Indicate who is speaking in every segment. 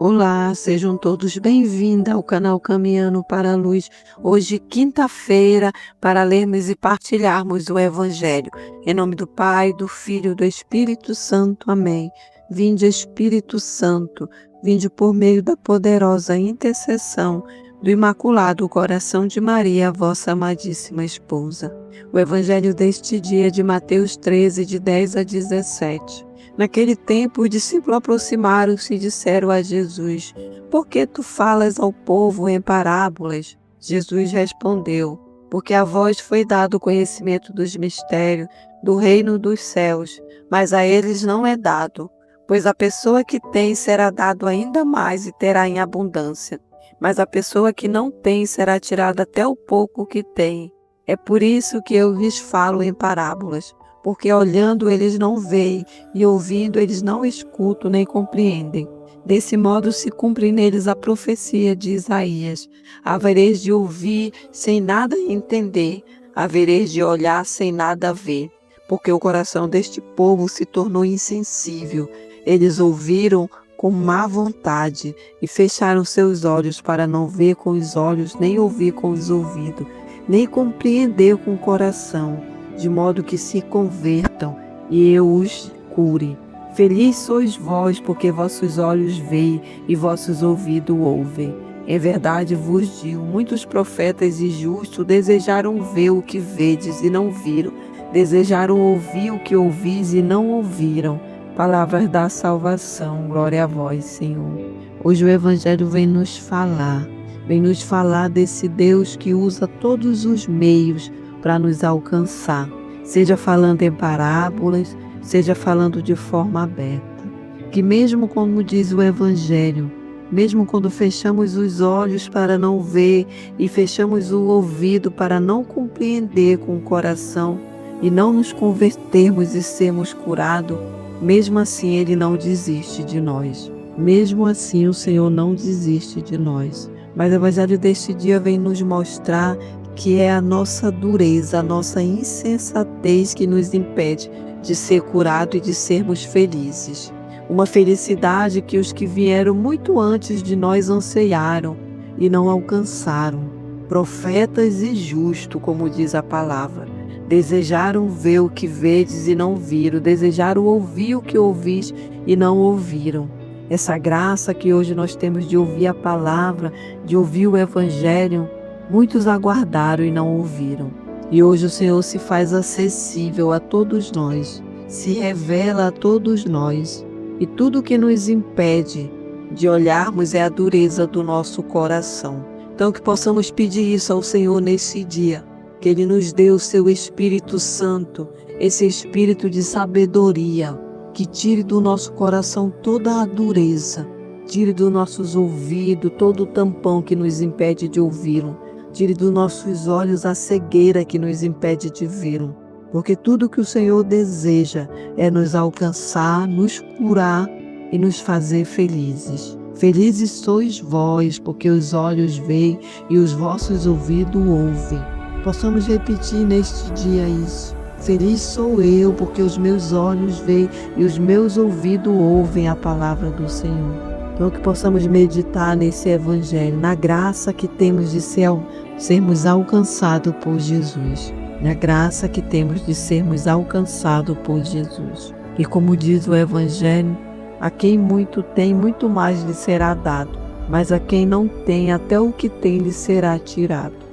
Speaker 1: Olá, sejam todos bem-vindos ao canal Caminhando para a Luz. Hoje, quinta-feira, para lermos e partilharmos o Evangelho. Em nome do Pai, do Filho e do Espírito Santo. Amém. Vinde, Espírito Santo, vinde por meio da poderosa intercessão do Imaculado Coração de Maria, vossa amadíssima esposa. O Evangelho deste dia é de Mateus 13, de 10 a 17. Naquele tempo, os discípulos aproximaram-se e disseram a Jesus: Por que tu falas ao povo em parábolas? Jesus respondeu: Porque a vós foi dado o conhecimento dos mistérios do reino dos céus, mas a eles não é dado. Pois a pessoa que tem será dado ainda mais e terá em abundância. Mas a pessoa que não tem será tirada até o pouco que tem. É por isso que eu lhes falo em parábolas. Porque olhando eles não veem, e ouvindo eles não escutam nem compreendem. Desse modo se cumpre neles a profecia de Isaías: havereis de ouvir sem nada entender, havereis de olhar sem nada ver. Porque o coração deste povo se tornou insensível. Eles ouviram com má vontade e fecharam seus olhos para não ver com os olhos, nem ouvir com os ouvidos, nem compreender com o coração, de modo que se convertam e eu os cure. Feliz sois vós, porque vossos olhos veem e vossos ouvidos ouvem. Em verdade vos digo, muitos profetas e justos desejaram ver o que vedes e não viram, desejaram ouvir o que ouvis e não ouviram. Palavras da salvação, glória a vós, Senhor. Hoje o Evangelho vem nos falar desse Deus que usa todos os meios para nos alcançar, seja falando em parábolas, seja falando de forma aberta. Que mesmo como diz o Evangelho, mesmo quando fechamos os olhos para não ver e fechamos o ouvido para não compreender com o coração e não nos convertermos e sermos curados, mesmo assim Ele não desiste de nós. Mesmo assim o Senhor não desiste de nós. Mas o Evangelho deste dia vem nos mostrar que é a nossa dureza, a nossa insensatez que nos impede de ser curado e de sermos felizes. Uma felicidade que os que vieram muito antes de nós anseiaram e não alcançaram. Profetas e justos, como diz a palavra, desejaram ver o que vedes e não viram, desejaram ouvir o que ouvis e não ouviram. Essa graça que hoje nós temos de ouvir a palavra, de ouvir o Evangelho, muitos aguardaram e não ouviram. E hoje o Senhor se faz acessível a todos nós, se revela a todos nós. E tudo que nos impede de olharmos é a dureza do nosso coração. Então que possamos pedir isso ao Senhor nesse dia, que Ele nos dê o seu Espírito Santo, esse Espírito de sabedoria, que tire do nosso coração toda a dureza, tire dos nossos ouvidos todo o tampão que nos impede de ouvi-lo, tire dos nossos olhos a cegueira que nos impede de vê-lo, porque tudo que o Senhor deseja é nos alcançar, nos curar e nos fazer felizes. Felizes sois vós, porque os olhos veem e os vossos ouvidos ouvem. Possamos repetir neste dia isso. Feliz sou eu, porque os meus olhos veem e os meus ouvidos ouvem a palavra do Senhor. Então que possamos meditar nesse Evangelho, na graça que temos de sermos alcançados por Jesus. Na graça que temos de sermos alcançados por Jesus. E como diz o Evangelho, a quem muito tem, muito mais lhe será dado, mas a quem não tem, até o que tem lhe será tirado.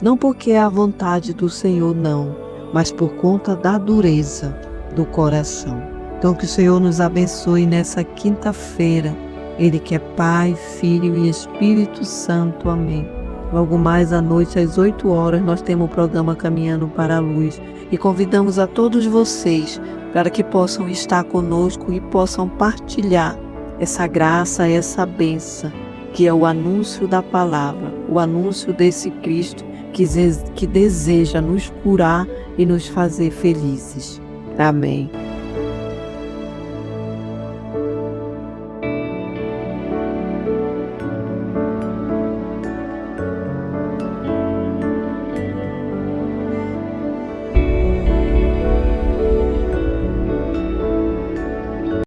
Speaker 1: Não porque é a vontade do Senhor, não, mas por conta da dureza do coração. Então que o Senhor nos abençoe nessa quinta-feira. Ele que é Pai, Filho e Espírito Santo. Amém. Logo mais à noite, às 8 horas, nós temos o programa Caminhando para a Luz. E convidamos a todos vocês para que possam estar conosco e possam partilhar essa graça, essa bênção, que é o anúncio da palavra, o anúncio desse Cristo que deseja nos curar e nos fazer felizes. Amém.